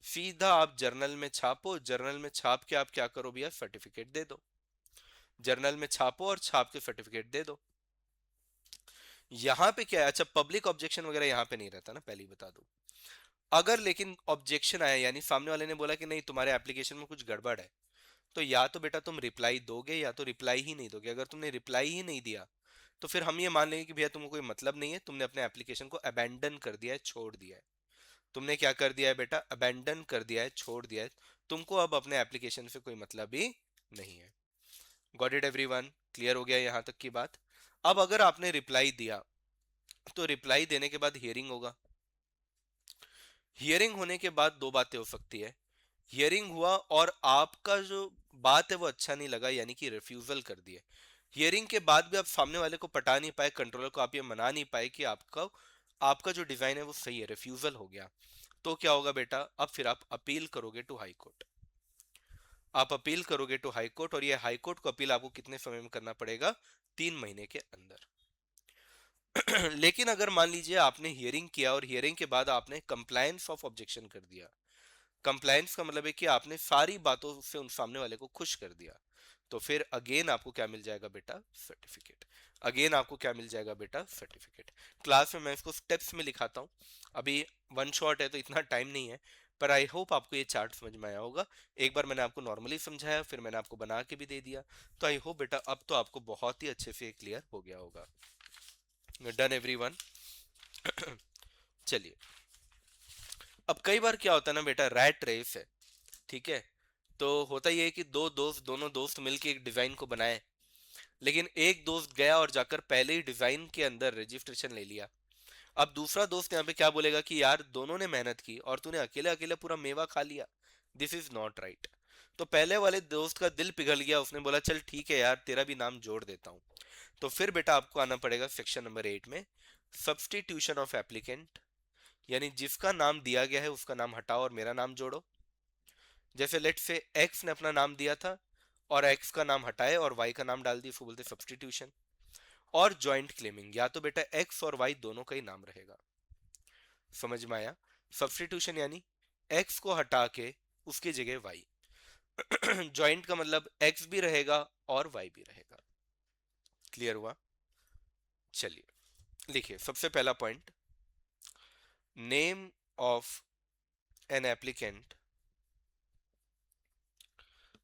सीधा आप जर्नल में छापो, जर्नल में छाप के आप क्या करो भैया? सर्टिफिकेट दे दो। जर्नल में छापो और छाप के सर्टिफिकेट दे दो। यहाँ पे क्या है, अच्छा पब्लिक ऑब्जेक्शन वगैरह यहाँ पे नहीं रहता ना, पहले ही बता दूं। अगर लेकिन ऑब्जेक्शन आया, यानी सामने वाले ने बोला कि नहीं तुम्हारे एप्लीकेशन में कुछ गड़बड़ है, तो या तो बेटा तुम रिप्लाई दोगे या तो रिप्लाई ही नहीं दोगे। अगर तुमने रिप्लाई ही नहीं दिया, तो फिर हम ये मान लेंगे कि भैया तुमको कोई मतलब नहीं है, तुमने अपने एप्लीकेशन को अबेंडन कर दिया है, छोड़ दिया है। तुमने क्या कर दिया है बेटा? अबेंडन कर दिया है, छोड़ दिया है। तुमको अब अपने एप्लीकेशन से कोई मतलब ही नहीं है। Got it everyone? क्लियर हो गया यहाँ तक की बात? अब अगर आपने रिप्लाई दिया, तो रिप्लाई देने के बाद हियरिंग होगा। हियरिंग होने के बाद दो बातें हो सकती है। हियरिंग हुआ और आपका जो बात है वो अच्छा नहीं लगा, यानी कि रिफ्यूजल कर दिए। हियरिंग के बाद भी आप सामने वाले को पटा नहीं पाए, कंट्रोलर को आप ये मना नहीं पाए कि आपका आपका जो डिजाइन है वो सही है, रिफ्यूजल हो गया। तो क्या होगा बेटा? अब फिर आप अपील करोगे टू हाई कोर्ट। आप अपील करोगे टू हाई कोर्ट, और ये हाई कोर्ट को अपील आपको कितने समय में करना पड़ेगा? 3 महीने के अंदर। लेकिन अगर मान लीजिए आपने हियरिंग किया और हियरिंग के बाद आपने कंप्लायंस ऑफ ऑब्जेक्शन कर दिया। कंप्लायंस का मतलब है कि आपने सारी बातों से उन सामने वाले को खुश कर दिया, तो फिर अगेन आपको क्या मिल जाएगा बेटा? सर्टिफिकेट। अगेन आपको क्या मिल जाएगा बेटा? सर्टिफिकेट। क्लास में मैं इसको स्टेप्स में लिखाता हूँ, अभी वन शॉट है तो इतना टाइम नहीं है, पर आई होप आपको ये चार्ट समझ में आया होगा। एक बार मैंने आपको नॉर्मली समझाया, फिर मैंने आपको बना के भी दे दिया, तो आई होप बेटा अब तो आपको बहुत ही अच्छे से क्लियर हो गया होगा। Done everyone? चलिए, अब कई बार क्या होता है ना बेटा, रैट रेस है। ठीक है, तो होता ये है कि दोनों दोस्त मिलके एक डिजाइन को बनाए, लेकिन एक दोस्त गया और जाकर पहले ही डिजाइन के अंदर रजिस्ट्रेशन ले लिया, अब दूसरा दोस्त यहाँ पे क्या बोलेगा कि यार दोनों ने मेहनत की और तूने अकेले अकेले पूरा मेवा खा लिया, दिस इज नॉट राइट। तो पहले वाले दोस्त का दिल पिघल गया, उसने बोला चल ठीक है यार तेरा भी नाम जोड़ देता हूँ। तो फिर बेटा आपको आना पड़ेगा सेक्शन नंबर 8 में, सब्सटीट्यूशन ऑफ एप्लीकेंट, यानी जिसका नाम दिया गया है उसका नाम हटाओ और मेरा नाम जोड़ो। जैसे लेट से एक्स ने अपना नाम दिया था और एक्स का नाम हटाए और वाई का नाम डाल दिया, उसको बोलते सब्सटीट्यूशन। और जॉइंट क्लेमिंग, या तो बेटा एक्स और वाई दोनों का ही नाम रहेगा। समझ में आया? सब्सटीट्यूशन यानी एक्स को हटा के उसकी जगह वाई। जॉइंट का मतलब एक्स भी रहेगा और वाई भी रहेगा। क्लियर हुआ? चलिए लिखिए सबसे पहला point, name of an applicant,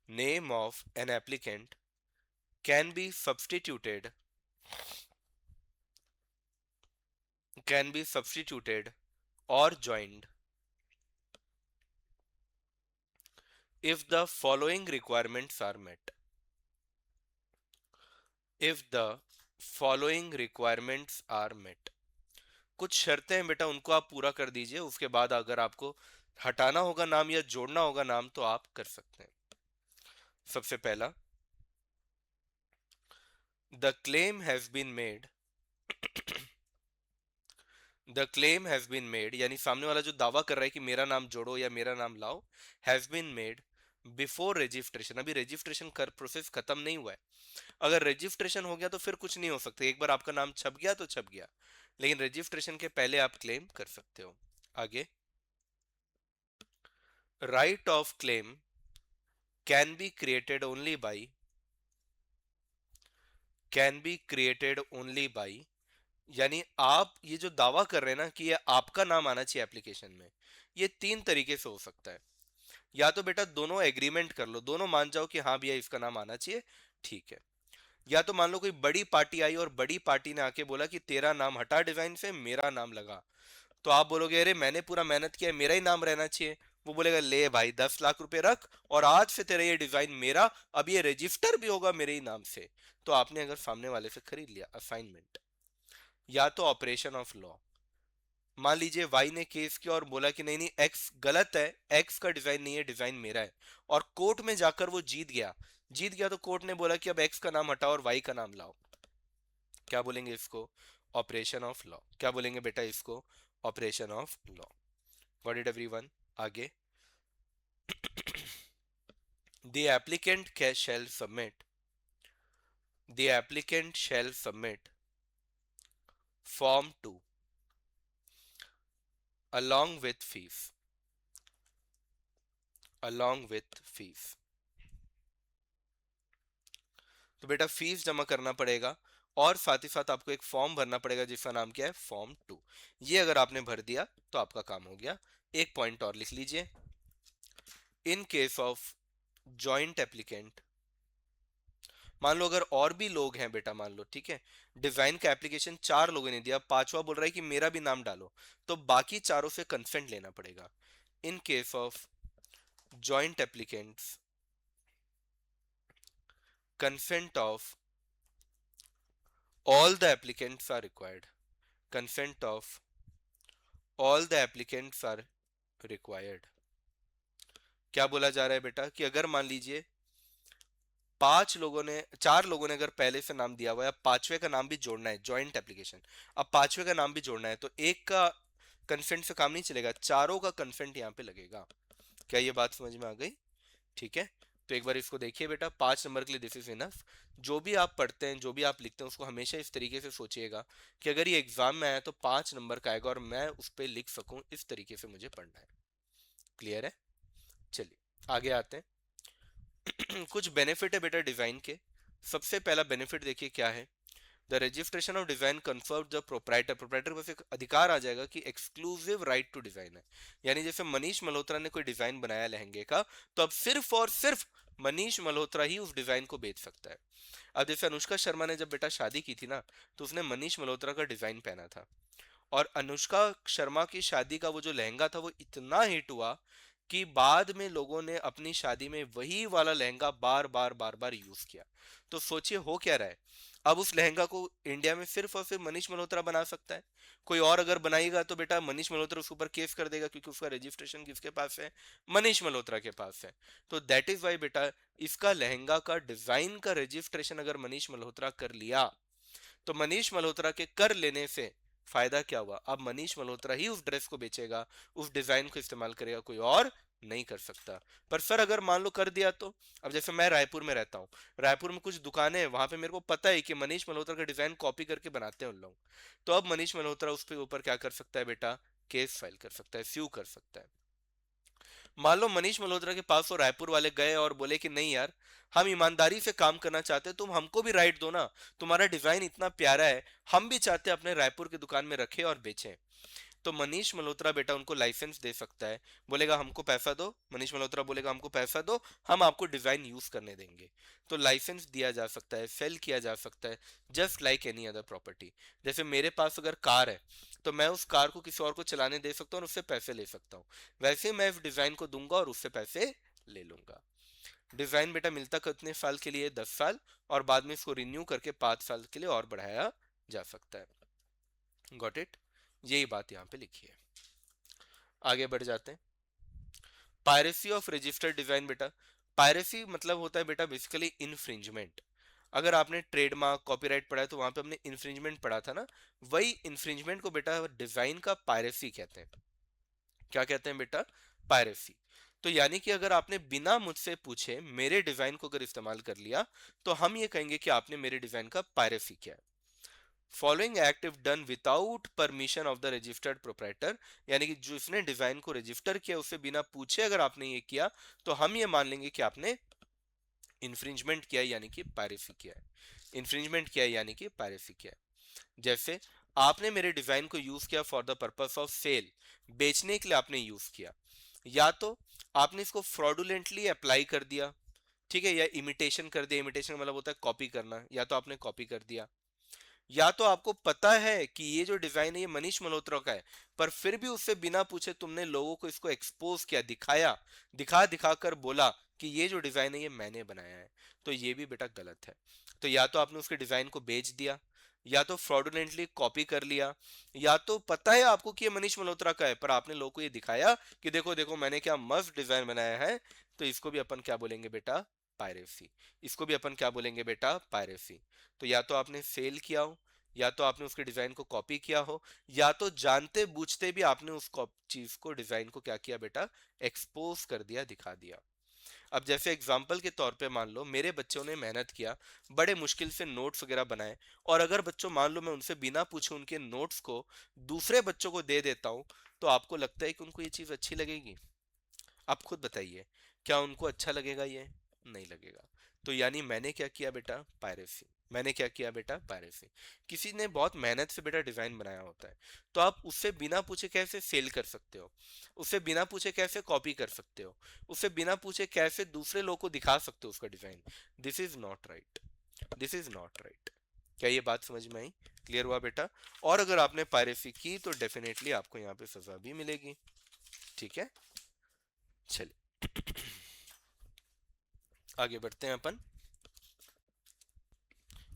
name of an applicant can be substituted, can be substituted or joined if the following requirements are met, if the following requirements are met। कुछ शर्तें हैं बेटा, उनको आप पूरा कर दीजिए, उसके बाद अगर आपको हटाना होगा नाम या जोड़ना होगा नाम तो आप कर सकते हैं। सबसे पहला, the claim has been made, the claim has been made यानी सामने वाला जो दावा कर रहा है कि मेरा नाम जोड़ो या मेरा नाम लाओ, has been made before registration. अभी रजिस्ट्रेशन कर प्रोसेस खत्म नहीं हुआ है। अगर रजिस्ट्रेशन हो गया तो फिर कुछ नहीं हो सकता, एक बार आपका नाम छप गया तो छप गया, लेकिन रजिस्ट्रेशन के पहले आप क्लेम कर सकते हो। आगे, right of claim can be created only by, can be created only by, यानी आप ये जो दावा कर रहे हैं ना कि ये आपका नाम आना चाहिए एप्लीकेशन में, ये तीन तरीके से हो सकता है। या तो बेटा दोनों एग्रीमेंट कर लो, दोनों मान जाओ कि हाँ भैया इसका नाम आना चाहिए, ठीक है। या तो मान लो कोई बड़ी पार्टी आई और बड़ी पार्टी ने आके बोला कि तेरा नाम हटा डिजाइन से मेरा नाम लगा, तो आप बोलोगे अरे मैंने पूरा मेहनत किया मेरा ही नाम रहना चाहिए। वो बोलेगा ले भाई 10 लाख रुपए रख और आज से तेरा ये डिजाइन मेरा, अब ये रजिस्टर भी होगा मेरे ही नाम से। तो आपने अगर सामने वाले से खरीद लिया, असाइनमेंट। या तो ऑपरेशन ऑफ लॉ, मान लीजिए वाई ने केस किया और बोला कि नहीं नहीं एक्स गलत है, एक्स का डिजाइन नहीं है, डिजाइन मेरा है, और कोर्ट में जाकर वो जीत गया। जीत गया तो कोर्ट ने बोला कि अब एक्स का नाम हटाओ और वाई का नाम लाओ। क्या बोलेंगे इसको? Operation of law. क्या बोलेंगे बेटा इसको? Operation of law. Got it everyone? आगे, the applicant shall submit, the applicant shall submit form 2 along with fees, along with fees। तो बेटा फीस जमा करना पड़ेगा और साथ ही साथ आपको एक फॉर्म भरना पड़ेगा जिसका नाम क्या है? फॉर्म 2। ये अगर आपने भर दिया तो आपका काम हो गया। एक पॉइंट और लिख लीजिए, in case of joint applicant, मान लो अगर और भी लोग हैं बेटा, मान लो ठीक है, डिजाइन का एप्लीकेशन 4 लोगों ने दिया, पांचवा बोल रहा है कि मेरा भी नाम डालो, तो बाकी चारों से कंसेंट लेना पड़ेगा। In case of joint applicants, consent of all the applicants are required, consent of all the applicants are required। क्या बोला जा रहा है बेटा कि अगर मान लीजिए 5 लोगों ने, 4 लोगों ने अगर पहले से नाम दिया हुआ है, अब पांचवे का नाम भी जोड़ना है, जॉइंट एप्लीकेशन, अब पांचवे का नाम भी जोड़ना है, तो एक का कंसेंट से काम नहीं चलेगा, चारों का कंसेंट यहाँ पे लगेगा। क्या ये बात समझ में आ गई? ठीक है, तो एक बार इसको देखिए बेटा, 5 नंबर के लिए दिस इज इनफ। जो भी आप पढ़ते हैं, जो भी आप लिखते हैं, उसको हमेशा इस तरीके से सोचिएगा कि अगर ये एग्जाम में आया तो 5 नंबर का आएगा और मैं उस पर लिख सकूं, इस तरीके से मुझे पढ़ना है। क्लियर है? चलिए आगे आते हैं। कुछ बेनिफिट है बेटा डिजाइन के। सबसे पहला बेनिफिट देखिए क्या है, the registration of design confirm the proprietor, proprietor को एक अधिकार आ जाएगा कि एक्सक्लूसिव राइट टू डिजाइन है। यानी जैसे मनीष मल्होत्रा ने कोई डिजाइन बनाया लहंगे का, तो अब सिर्फ और सिर्फ मनीष मल्होत्रा ही उस डिजाइन को बेच सकता है। अब जैसे अनुष्का शर्मा ने जब बेटा शादी की थी ना, तो उसने मनीष मल्होत्रा का डिजाइन पहना था, और अनुष्का शर्मा की शादी का वो जो लहंगा था वो इतना हिट हुआ कि बाद में लोगों ने अपनी शादी में वही वाला लहंगा बार बार बार बार यूज किया। तो सोचिए हो क्या रहा है, अब उस लहंगा को इंडिया में सिर्फ और सिर्फ मनीष मल्होत्रा बना सकता है। कोई और अगर बनाएगा तो बेटा मनीष मल्होत्रा उसके ऊपर केस कर देगा, क्योंकि उसका रजिस्ट्रेशन किसके पास है? मनीष मल्होत्रा के पास है। तो दैट इज वाई बेटा, इसका लहंगा का डिजाइन का रजिस्ट्रेशन अगर मनीष मल्होत्रा कर लिया, तो मनीष मल्होत्रा के कर लेने से फायदा क्या हुआ? अब मनीष मल्होत्रा ही उस ड्रेस को बेचेगा, उस डिजाइन को इस्तेमाल करेगा, कोई और नहीं कर सकता। पर सर अगर मान लो कर दिया तो? अब जैसे मैं रायपुर में रहता हूँ, रायपुर में कुछ दुकानें हैं, वहां पे मेरे को पता है कि मनीष मल्होत्रा का डिजाइन कॉपी करके बनाते हैं उन लोग। तो अब मनीष मल्होत्रा उस पे ऊपर क्या कर सकता है बेटा? केस फाइल कर सकता है, स्यू कर सकता है। मान लो मनीष मल्होत्रा के पास वो रायपुर वाले गए और बोले कि नहीं यार, हम ईमानदारी से काम करना चाहते हैं, तुम हमको भी राइट दो ना, तुम्हारा डिजाइन इतना प्यारा है, हम भी चाहते हैं अपने रायपुर की दुकान में रखें और बेचें। तो मनीष मल्होत्रा बेटा उनको लाइसेंस दे सकता है, बोलेगा हमको पैसा दो, मनीष मल्होत्रा बोलेगा हमको पैसा दो, हम आपको डिजाइन यूज करने देंगे। तो लाइसेंस दिया जा सकता है, सेल किया जा सकता है, just like any other property. जैसे मेरे पास अगर कार है, तो मैं उस कार को किसी और को चलाने दे सकता हूँ और उससे पैसे ले सकता हूँ। वैसे मैं इस डिजाइन को दूंगा और उससे पैसे ले लूंगा। डिजाइन बेटा मिलता कितने साल के लिए? 10 साल, और बाद में इसको रिन्यू करके 5 साल के लिए और बढ़ाया जा सकता है। Got it? यही बात यहाँ पे लिखी है। आगे बढ़ जाते हैं। पायरेसी ऑफ रजिस्टर्ड डिजाइन बेटा, पायरेसी मतलब होता है बेटा बेसिकली इन्फ्रिंजमेंट। अगर आपने ट्रेडमार्क कॉपीराइट पढ़ा है तो वहां पे हमने इन्फ्रिंजमेंट पढ़ा था ना, वही इन्फ्रिंजमेंट को बेटा डिजाइन का पायरेसी कहते हैं। क्या कहते हैं बेटा? पायरेसी। तो यानी कि अगर आपने बिना मुझसे पूछे मेरे डिजाइन को अगर इस्तेमाल कर लिया, तो हम ये कहेंगे कि आपने मेरे डिजाइन का पायरेसी किया है। Following act if done without permission of the registered proprietor, यानी कि जिसने डिजाइन को रजिस्टर किया उससे बिना पूछे अगर आपने ये किया, तो हम ये मान लेंगे कि आपने इन्फ्रिंजमेंट किया है, यानी कि पायरेसी किया है। इन्फ्रिंजमेंट किया है यानी कि पायरेसी किया है। जैसे आपने मेरे डिजाइन को यूज किया for the purpose of sale, बेचने के लिए आपने यूज किया, या तो आपने इसको फ्रॉडुलेंटली अप्लाई कर दिया, ठीक है, या इमिटेशन कर दिया। इमिटेशन मतलब होता है कॉपी करना, या तो आपने कॉपी कर दिया, या तो आपको पता है कि ये जो डिजाइन है ये मनीष मल्होत्रा का है, पर फिर भी उससे बिना पूछे तुमने लोगों को इसको एक्सपोज किया, दिखाया, दिखा दिखा कर बोला कि ये जो डिजाइन है ये मैंने बनाया है। तो ये भी बेटा गलत है। तो या तो आपने उसके डिजाइन को बेच दिया, या तो फ्रॉडुलेंटली कॉपी कर लिया, या तो पता है आपको कि ये मनीष मल्होत्रा का है पर आपने लोगों को ये दिखाया कि देखो देखो मैंने क्या मस्त डिजाइन बनाया है। तो इसको भी अपन क्या बोलेंगे बेटा? पायरेसी। इसको भी अपन क्या बोलेंगे बेटा? पायरेसी। तो या तो आपने सेल किया हो, या तो आपने उसके डिजाइन को कॉपी किया हो, या तो जानते बूझते भी आपने उस चीज को, डिजाइन को क्या किया बेटा? एक्सपोज कर दिया, दिखा दिया। अब जैसे एग्जाम्पल के तौर पे मान लो मेरे बच्चों ने मेहनत किया, बड़े मुश्किल से नोट्स वगैरह बनाए, और अगर बच्चों मान लो मैं उनसे बिना पूछे उनके नोट्स को दूसरे बच्चों को दे देता हूँ, तो आपको लगता है कि उनको ये चीज अच्छी लगेगी? आप खुद बताइए, क्या उनको अच्छा लगेगा? ये नहीं लगेगा। तो यानी मैंने क्या किया बेटा? पायरेसी। मैंने क्या किया बेटा? पायरेसी। किसी ने बहुत मेहनत से बेटा डिजाइन बनाया होता है, तो आप उससे बिना पूछे कैसे सेल कर सकते हो? उससे बिना पूछे कैसे कॉपी कर सकते हो? उससे बिना पूछे कैसे दूसरे लोगों को दिखा सकते हो उसका design? This is not right. This is not right. क्या ये बात समझ में आई? क्लियर हुआ बेटा? और अगर आपने पायरेसी की तो डेफिनेटली आपको यहाँ पे सजा भी मिलेगी। ठीक है, चलिए आगे बढ़ते हैं अपन।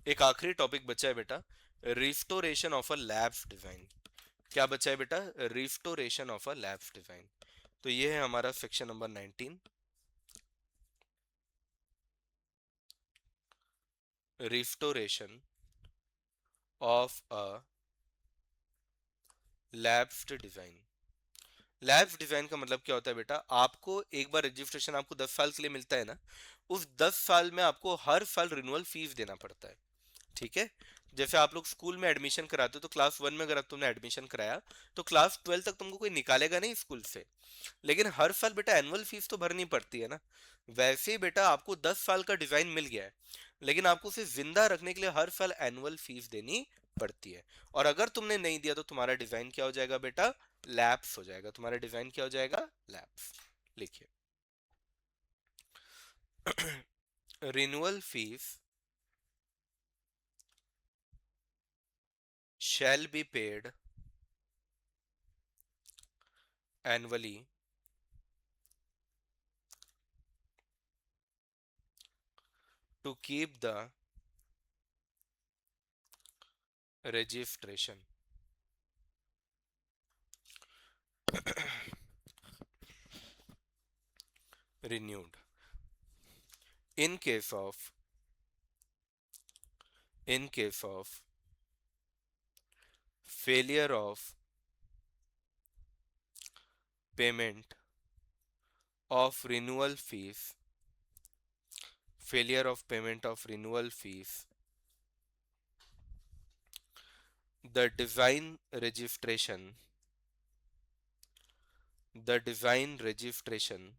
एक आखिरी टॉपिक बचा है बेटा, restoration of a labs design. क्या बचा है बेटा? Restoration of a labs design. तो ये है हमारा section number 19, restoration of a labs design. Labs design का मतलब क्या होता है बेटा? आपको एक बार रजिस्ट्रेशन आपको 10 साल के लिए मिलता है ना, उस 10 साल में आपको हर साल रिन्यूअल फीस देना पड़ता है। ठीक है? जैसे आप लोग स्कूल में एडमिशन कराते हो, तो क्लास 1 में अगर तुमने एडमिशन कराया, तो क्लास 12 तक तुमको कोई निकालेगा नहीं स्कूल से, लेकिन हर साल बेटा एनुअल फीस तो भरनी पड़ती है ना। वैसे ही बेटा आपको 10 साल का डिजाइन मिल गया है, लेकिन आपको उसे जिंदा रखने के लिए हर साल एनुअल फीस देनी पड़ती है। और अगर तुमने नहीं दिया तो तुम्हारा डिजाइन क्या हो जाएगा बेटा? लैप्स हो जाएगा। तुम्हारा डिजाइन क्या हो जाएगा? लैप्स। लिखिए, renewal fees shall be paid annually to keep the registration. Renewed. In case of in case of failure of payment of renewal fees, failure of payment of renewal fees, the design registration, the design registration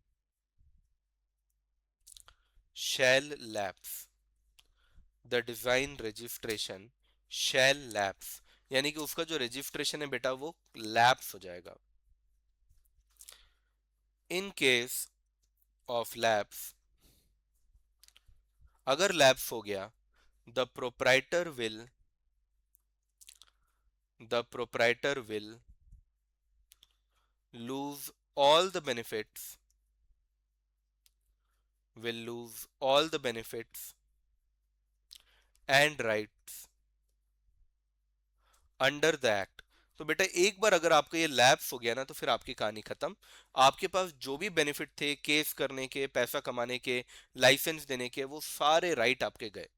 shall lapse. The design registration shall lapse, यानी कि उसका जो registration है बेटा वो lapse हो जाएगा. In case of lapse, अगर लैप्स हो गया, the proprietor will the proprietor will lose all the benefits will lose all the benefits and rights under the act. तो बेटा एक बार अगर आपका ये लैप्स हो गया ना तो फिर आपकी कहानी खत्म. आपके पास जो भी बेनिफिट थे केस करने के, पैसा कमाने के, लाइसेंस देने के, वो सारे राइट आपके गए.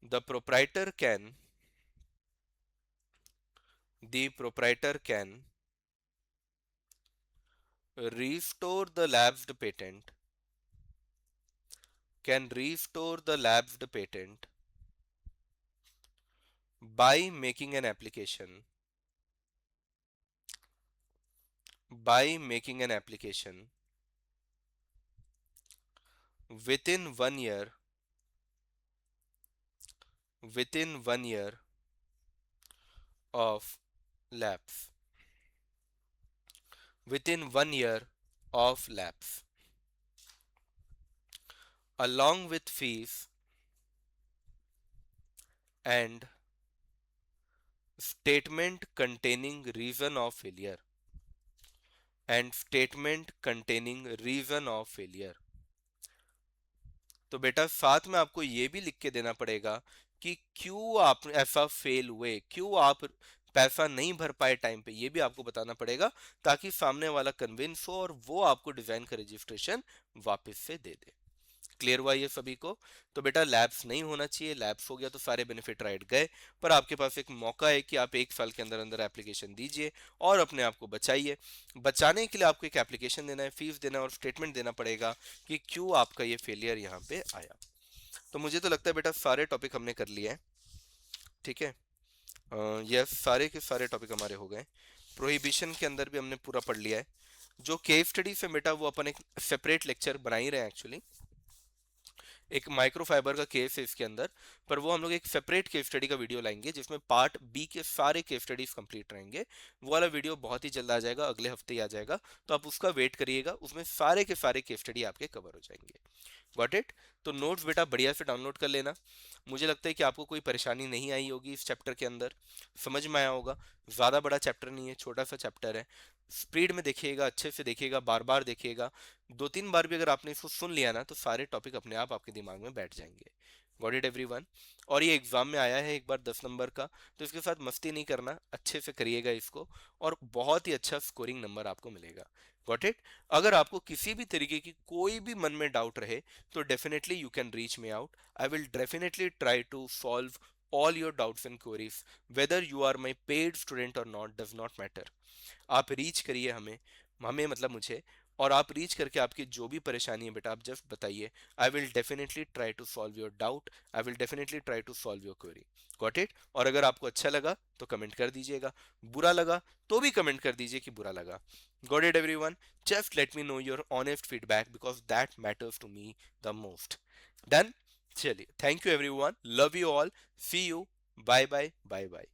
The proprietor can the proprietor restore the lapsed patent can restore the lapsed patent by making an application by making an application within 1 year within 1 year of lapse within 1 year of lapse along with fees and statement containing reason of failure and statement containing reason of failure. तो बेटा साथ में आपको ये भी लिख के देना पड़ेगा कि क्यों आप ऐसा फेल हुए, क्यों आप पैसा नहीं भर पाए टाइम पे, ये भी आपको बताना पड़ेगा ताकि सामने वाला कन्विंस हो और वो आपको डिजाइन का रजिस्ट्रेशन वापस से दे दे. क्लियर हुआ ये सभी को? तो बेटा लैप्स नहीं होना चाहिए. लैप्स हो गया तो सारे बेनिफिट राइट गए, पर आपके पास एक मौका है कि आप 1 साल के अंदर अंदर एप्लीकेशन दीजिए और अपने आप को बचाइए. बचाने के लिए आपको एक एप्लीकेशन देना है, फीस देना है और स्टेटमेंट देना पड़ेगा कि क्यों आपका ये फेलियर यहाँ पे आया. तो मुझे तो लगता है बेटा सारे टॉपिक हमने कर लिए हैं. ठीक है, यस सारे के सारे टॉपिक हमारे हो गए. प्रोहिबिशन के अंदर भी हमने पूरा पढ़ लिया है. जो केस स्टडी से बेटा वो अपन एक सेपरेट लेक्चर बना ही रहे हैं एक्चुअली. एक माइक्रोफाइबर का केस है इसके अंदर, पर वो हम लोग एक सेपरेट केस स्टडी का वीडियो लाएंगे जिसमें पार्ट बी के सारे केस स्टडीज कंप्लीट रहेंगे. वो वाला वीडियो बहुत ही जल्द आ जाएगा, अगले हफ्ते ही आ जाएगा, तो आप उसका वेट करिएगा. उसमें सारे के सारे केस स्टडी आपके कवर हो जाएंगे. Got it? तो नोट्स बेटा बढ़िया से डाउनलोड कर लेना. मुझे लगता है कि आपको कोई परेशानी नहीं आई होगी इस चैप्टर के अंदर, समझ में आया होगा. ज़्यादा बड़ा चैप्टर नहीं है, छोटा सा चैप्टर है. स्पीड में देखिएगा, अच्छे से देखिएगा, बार बार देखिएगा. 2-3 बार भी अगर आपने इसको सुन लिया ना तो सारे टॉपिक अपने आप आपके दिमाग में बैठ जाएंगे. Got it everyone? और ये एग्जाम में आया है एक बार 10 नंबर का, तो इसके साथ मस्ती नहीं करना, अच्छे से करिएगा इसको और बहुत ही अच्छा स्कोरिंग नंबर आपको मिलेगा. Got it? अगर आपको किसी भी तरीके की कोई भी मन में डाउट रहे तो definitely you can reach me out. I will definitely try to solve all your doubts and queries. Whether you are my paid student or not does not matter. आप रीच करिए हमें, हमें मतलब मुझे, और आप रीच करके आपकी जो भी परेशानी है बेटा आप जस्ट बताइए. I will definitely try to solve your doubt, I will definitely try to solve your query. Got it? और अगर आपको अच्छा लगा तो कमेंट कर दीजिएगा, बुरा लगा तो भी कमेंट कर दीजिए कि बुरा लगा. Got it everyone? Just let me know your honest feedback because that matters to me the most. Done? चलिए, thank you everyone, love you all, see you, bye bye bye bye.